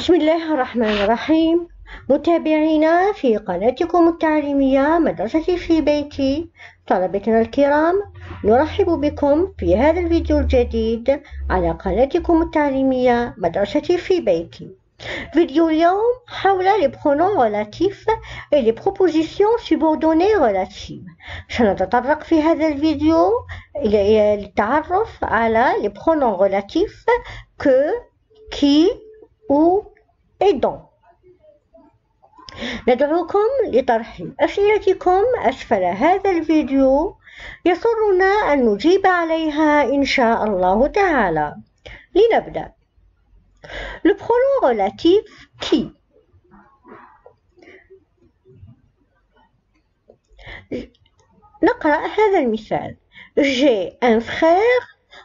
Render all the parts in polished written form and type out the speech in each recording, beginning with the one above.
بسم الله الرحمن الرحيم. متابعينا في قناتكم التعليمية مدرستي في بيتي، طلبتنا الكرام، نرحب بكم في هذا الفيديو الجديد على قناتكم التعليمية مدرستي في بيتي. فيديو اليوم حول les pronoms relatifs et les propositions subordonnées relatives. سنتطرق في هذا الفيديو للتعرف على les pronoms relatifs que, qui, où et dont. ندعوكم لطرح أسئلتكم أسفل هذا الفيديو، يسرنا أن نجيب عليها إن شاء الله تعالى. لنبدأ. Le pronom relatif qui. نقرأ هذا المثال. J'ai un frère,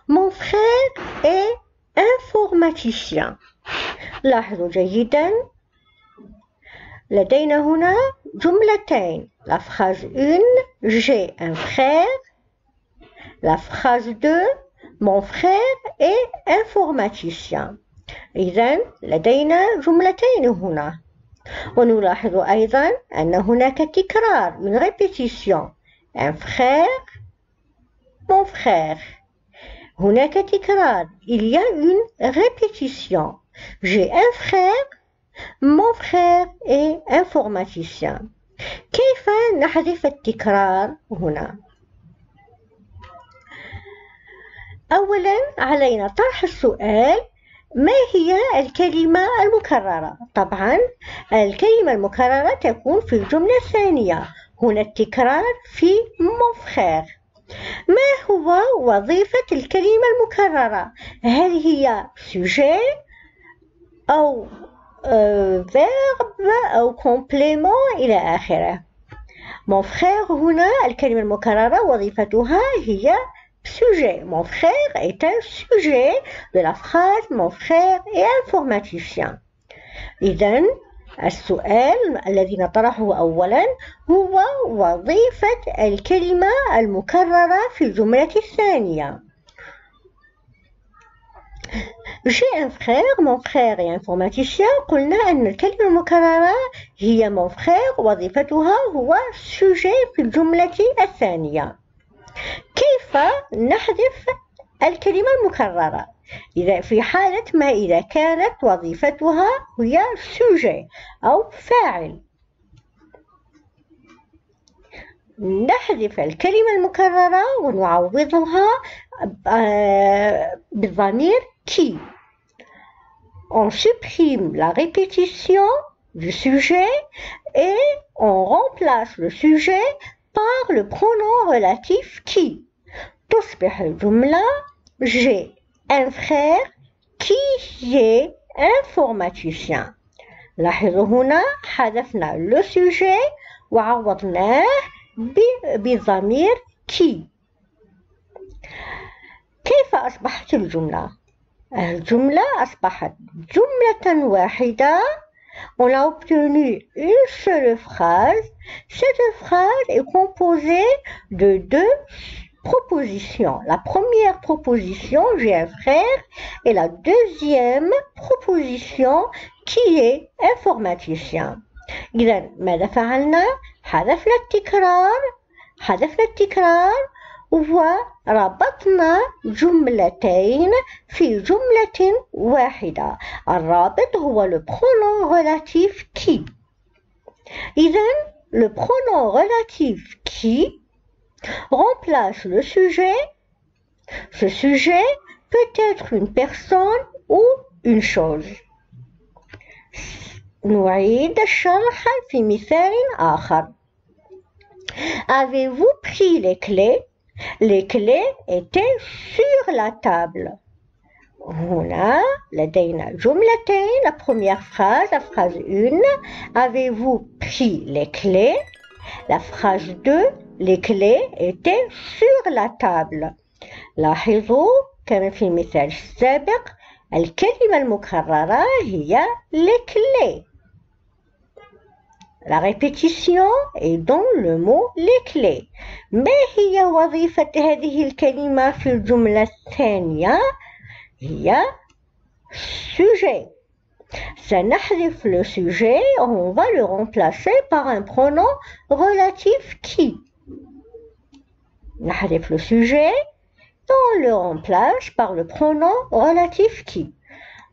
mon frère est informaticien. لاحظوا جيدا، لدينا هنا جملتين. La phrase 1, j'ai un frère. La phrase 2, mon frère est informaticien. إذن لدينا جملتين هنا. ونلاحظ أيضا أن هناك تكرار، une répétition. Un frère, mon frère. هناك تكرار، il y a une répétition. J'ai un frère, mon frère est informaticien. كيف نحذف التكرار هنا؟ أولا علينا طرح السؤال: ما هي الكلمة المكررة؟ طبعا الكلمة المكررة تكون في الجملة الثانية. هنا التكرار في mon frère. ما هو وظيفة الكلمة المكررة؟ هل هي sujet أو verbe أو complément إلى آخره؟ mon frère هنا الكلمة المكررة وظيفتها هي sujet. Mon frère est un sujet de la phrase mon frère est informaticien. إذن السؤال الذي نطرحه أولا هو وظيفة الكلمة المكررة في الجملة الثانية. J'ai un frère, mon frère est informaticien. قلنا أن الكلمة المكررة هي mon frère، وظيفتها هو sujet في الجملة الثانية. كيف نحذف الكلمة المكررة؟ إذا في حالة ما إذا كانت وظيفتها هي sujet أو فاعل، نحذف الكلمة المكررة ونعوضها بالضمير qui. On supprime la répétition du sujet et on remplace le sujet par le pronom relatif qui. تصبح الجملة j'ai un frère qui est informaticien. لاحظوا هنا حذفنا le sujet وعوضناه بضمير qui. كيف أصبحت الجملة؟ الجملة أصبحت جملة واحدة. On a obtenu une seule phrase. Cette phrase est composée de deux propositions. La première proposition, j'ai un frère, et la deuxième proposition, qui est informaticien. إذن ماذا فعلنا؟ حذفنا التكرار وربطنا جملتين في جملة واحدة. الرابط هو le pronom relatif qui. إذن le pronom relatif qui remplace le sujet. Ce sujet peut être une personne ou une chose. نعيد الشرح في مثال آخر. Avez-vous pris les clés? Les clés étaient sur la table. هنا لدينا جملتين. La première phrase, la phrase 1, avez-vous pris les clés? La phrase 2, les clés étaient sur la table. لاحظوا كما في المثال السابق الكلمة المكررة هي les clés. La répétition est dans le mot les clés. ما هي وظيفة هذه الكلمة في الجملة الثانية؟ هي sujet. سنحذف le sujet, on va le remplacer par un pronom relatif qui. نحذف le sujet, on le remplace par le pronom relatif qui.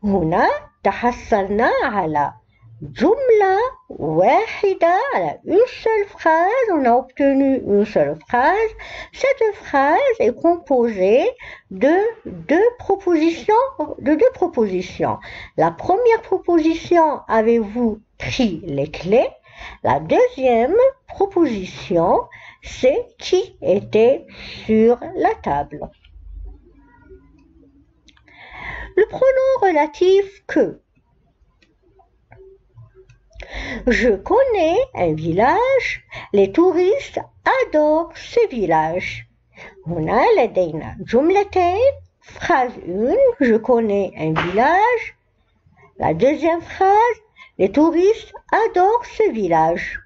هنا تحصلنا على جملة واحدة, على une seule phrase, on a obtenu une seule phrase. Cette phrase est composée de deux propositions. La première proposition, avez-vous pris les clés? La deuxième proposition, c'est qui était sur la table. Le pronom relatif que. Je connais un village, les touristes adorent ce village. هنا لدينا جملتين. Phrase 1, je connais un village. La deuxième phrase, les touristes adorent ce village.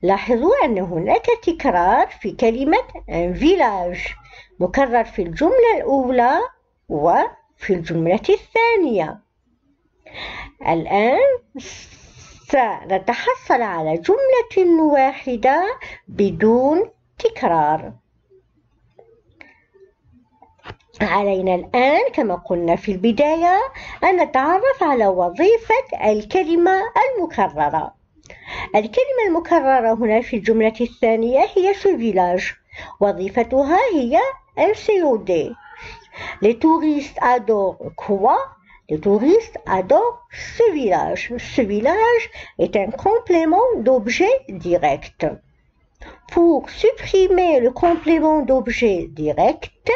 لاحظوا أن هناك تكرار في كلمة un village. مكرر في الجملة الأولى وفي الجملة الثانية. الآن سنتحصل على جملة واحدة بدون تكرار. علينا الآن كما قلنا في البداية أن نتعرف على وظيفة الكلمة المكررة. الكلمة المكررة هنا في الجملة الثانية هي ce village. وظيفتها هي un COD. Les touristes adorent quoi? Les touristes adorent ce village. Ce village est un complément d'objet direct. Pour supprimer le complément d'objet direct,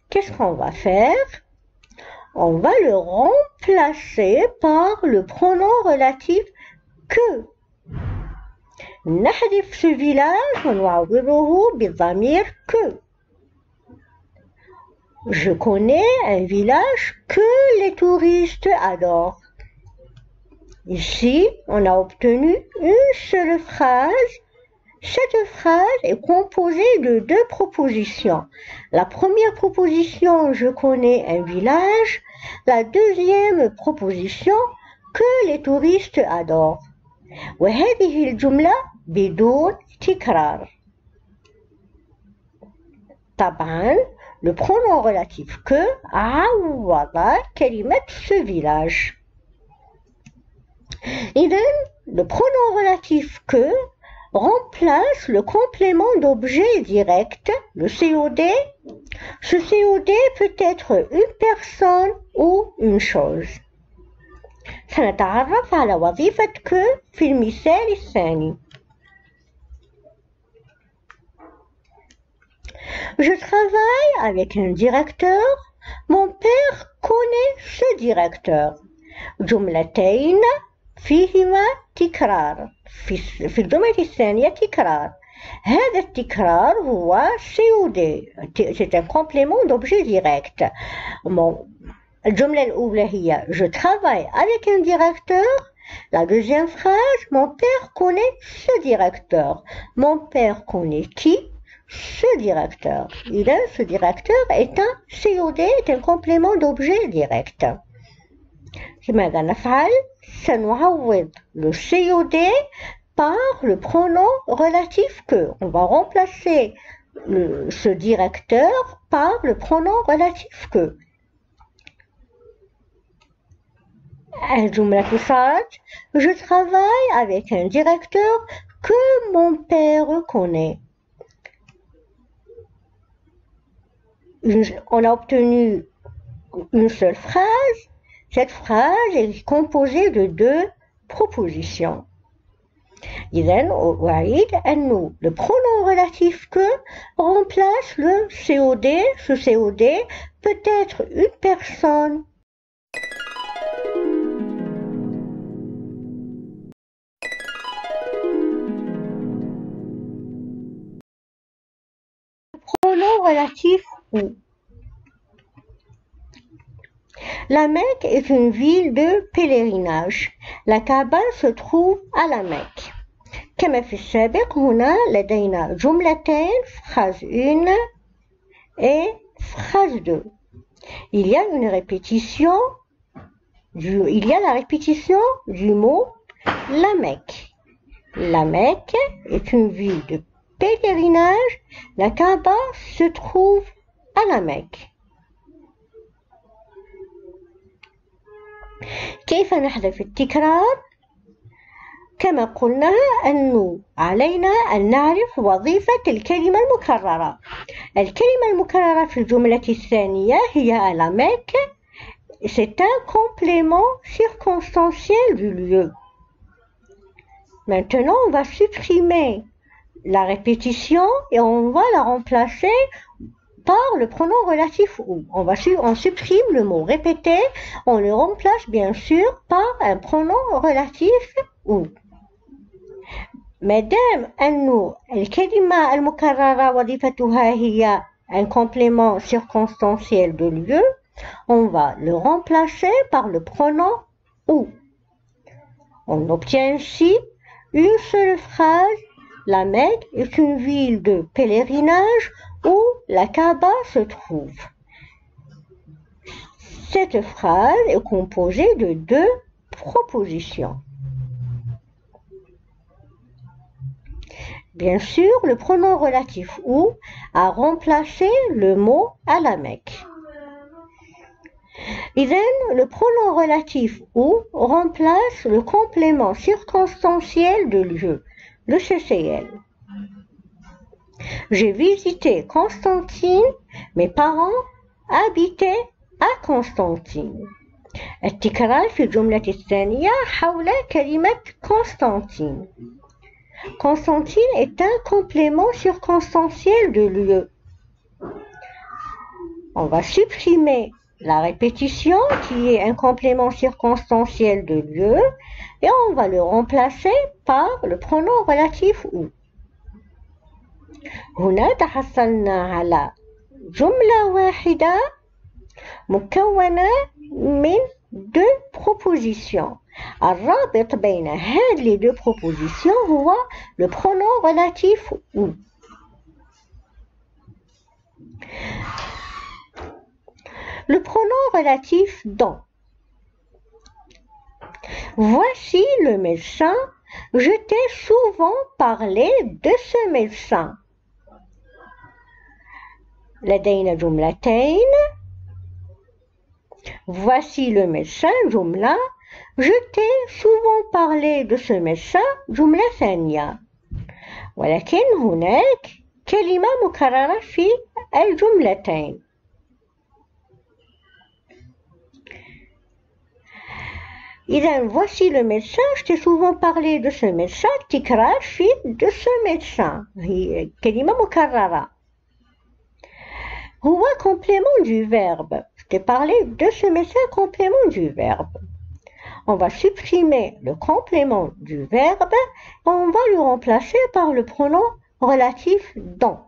qu'est-ce qu'on va faire? On va le remplacer par le pronom relatif que. نحذف ce village ونعوضه بالضمير que. Je connais un village que les touristes adorent. Ici, on a obtenu une seule phrase. Cette phrase est composée de deux propositions. La première proposition, je connais un village. La deuxième proposition, que les touristes adorent. وهذه الجملة بدون تكرار. طبعاً le pronom relatif que عوض كلمة ce village. إذن le pronom relatif que remplace le complément d'objet direct, le COD. Ce COD peut être une personne ou une chose. سنتعرف على وظيفة que في المثال الثاني. Je travaille avec un directeur. Mon père connaît ce directeur. جملتين فيهما تكرار. في الجملة الثانية تكرار. هذا التكرار هو COD. C'est un complément d'objet direct. الجملة الأولى هي je travaille avec un directeur. La deuxième phrase, mon père connaît ce directeur. Mon père connaît qui? Ce directeur. إذن ce directeur est un COD, est un complément d'objet direct. ماذا نفعل؟ سنعوض le COD par le pronom relatif que. On va remplacer ce directeur par le pronom relatif que. الجملة صارت je travaille avec un directeur que mon père connaît. On a obtenu une seule phrase. Cette phrase est composée de deux propositions. إذن أعيد أنه le pronom relatif que remplace le COD. Ce COD peut être une personne. Pronom relatif où. La Mecque est une ville de pèlerinage. La Kaaba se trouve à la Mecque. كما في السابق هنا لدينا جملتين phrase 1 et phrase 2. Il y a une répétition il y a la répétition du mot la Mecque. La Mecque est une ville de pèlerinage. La Kaaba se trouve à la Mecque. كيف نحذف التكرار؟ كما قلنا أنه علينا أن نعرف وظيفة الكلمة المكررة. الكلمة المكررة في الجملة الثانية هي la Mecque. C'est un complément circonstanciel du lieu. Maintenant, on va supprimer la répétition et on va la remplacer par le pronom relatif ou. On supprime le mot répété, on le remplace bien sûr par un pronom relatif ou. مادام أنه الكلمة المكررة وظيفتها هي un complément circonstanciel de lieu, on va le remplacer par le pronom ou. On obtient ainsi une seule phrase. La Mecque est une ville de pèlerinage où la Kaaba se trouve. Cette phrase est composée de deux propositions. Bien sûr, le pronom relatif ou a remplacé le mot à la Mecque. Le pronom relatif ou remplace le complément circonstanciel de lieu, le CCL. J'ai visité Constantine, mes parents habitaient à Constantine. التكرار في الجملة الثانية حول كلمة Constantine. Constantine est un complément circonstanciel de lieu. On va supprimer la répétition qui est un complément circonstanciel de lieu et on va le remplacer par le pronom relatif ou. هنا تحصلنا على جملة واحدة مكونة من deux propositions. الرابط بين هذه les deux propositions هو le pronom relatif ou. Le pronom relatif dans. Voici le médecin. Je t'ai souvent parlé de ce médecin. لدينا جملتين. Voici le médecin جملة. Je t'ai souvent parlé de ce médecin جملة ثانية. ولكن هناك كلمة مكررة في الجملتين. إذا voici le médecin. Je t'ai souvent parlé de ce médecin. تكرار في de ce médecin. هي كلمة مكررة. هو complément du verbe. Je t'ai parlé de ce médecin, complément du verbe. On va supprimer le complément du verbe. On va le remplacer par le pronom relatif dans.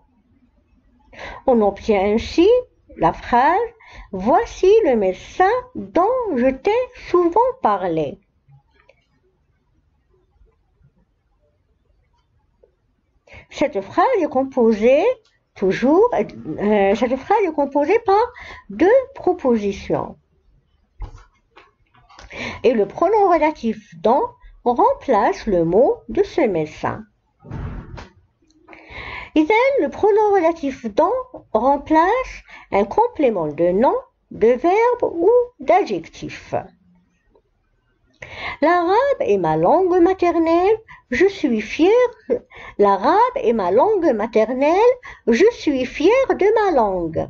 On obtient ainsi la phrase « Voici le médecin dont je t'ai souvent parlé ». Cette phrase est composée par deux propositions. Et le pronom relatif dans remplace le mot de ce médecin. Le pronom relatif dans remplace un complément de nom, de verbe ou d'adjectif. L'arabe est ma langue maternelle, je suis fière. L'arabe est ma langue maternelle, je suis fière de ma langue.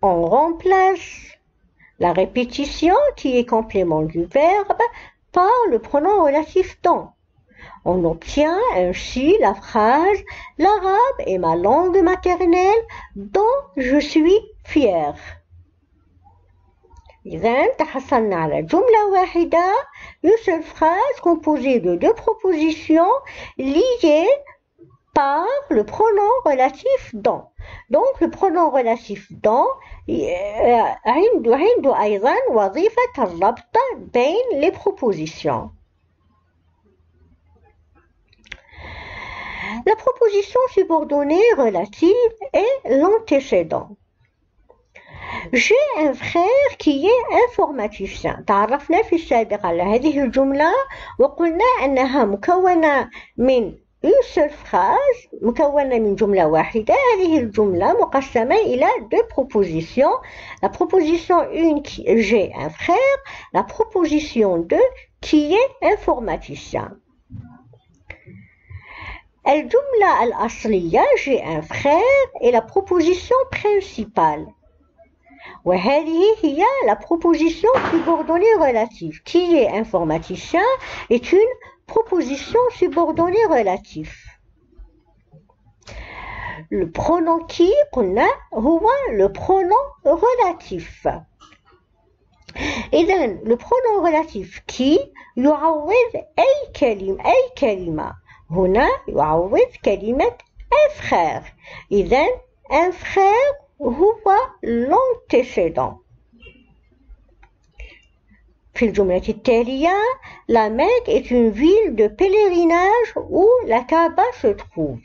On remplace la répétition qui est complément du verbe par le pronom relatif dans. On obtient ainsi la phrase « L'arabe est ma langue maternelle dont je suis fière ». إذن تحصلنا على جملة واحدة, une seule phrase composée de deux propositions liées par le pronom relatif dans. Donc le pronom relatif dans عنده أيضا وظيفة الربط بين les propositions. La proposition subordonnée relative est l'antécédent. J'ai un frère qui est informaticien. تعرفنا في السابق على هذه الجملة وقلنا أنها مكونة من une seule phrase, مكونة من جملة واحدة. هذه الجملة مقسمة إلى deux propositions. La proposition 1 qui j'ai un frère, la proposition 2 qui est informaticien. الجملة الأصلية j'ai un frère est la proposition principale. وهذه هي la proposition subordonnée relative. Qui est informaticien est une proposition subordonnée relative. Le pronom qui قلنا هو le pronom relatif. إذن le pronom relatif qui يعوض أي كلمة. هنا يعوض كلمة un frère. إذن un frère هو l'antécédent. في الجملة التالية La Mecque est une ville de pèlerinage où la Kaaba se trouve.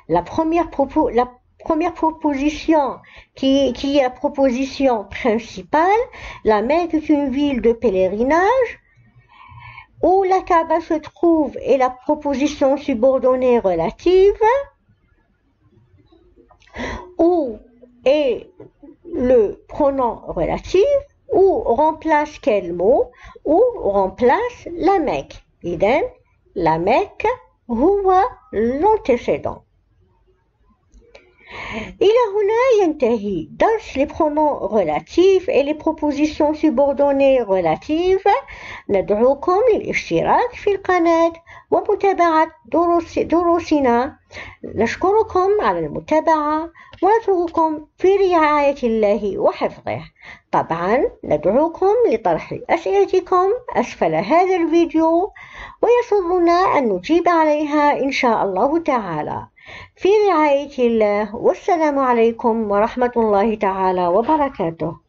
La première proposition qui est la proposition principale, La Mecque est une ville de pèlerinage où la Kaaba se trouve est la proposition subordonnée relative. Où est le pronom relatif, ou remplace quel mot, ou remplace la Mecque. إذن la Mecque هو l'antécédent. إلى هنا ينتهي درس les pronoms relatifs et les propositions subordonnées relatives. ندعوكم للاشتراك في القناة ومتابعة دروسنا. نشكركم على المتابعة ونترككم في رعاية الله وحفظه. طبعا ندعوكم لطرح أسئلتكم أسفل هذا الفيديو ويسرنا أن نجيب عليها إن شاء الله تعالى. في رعاية الله والسلام عليكم ورحمة الله تعالى وبركاته.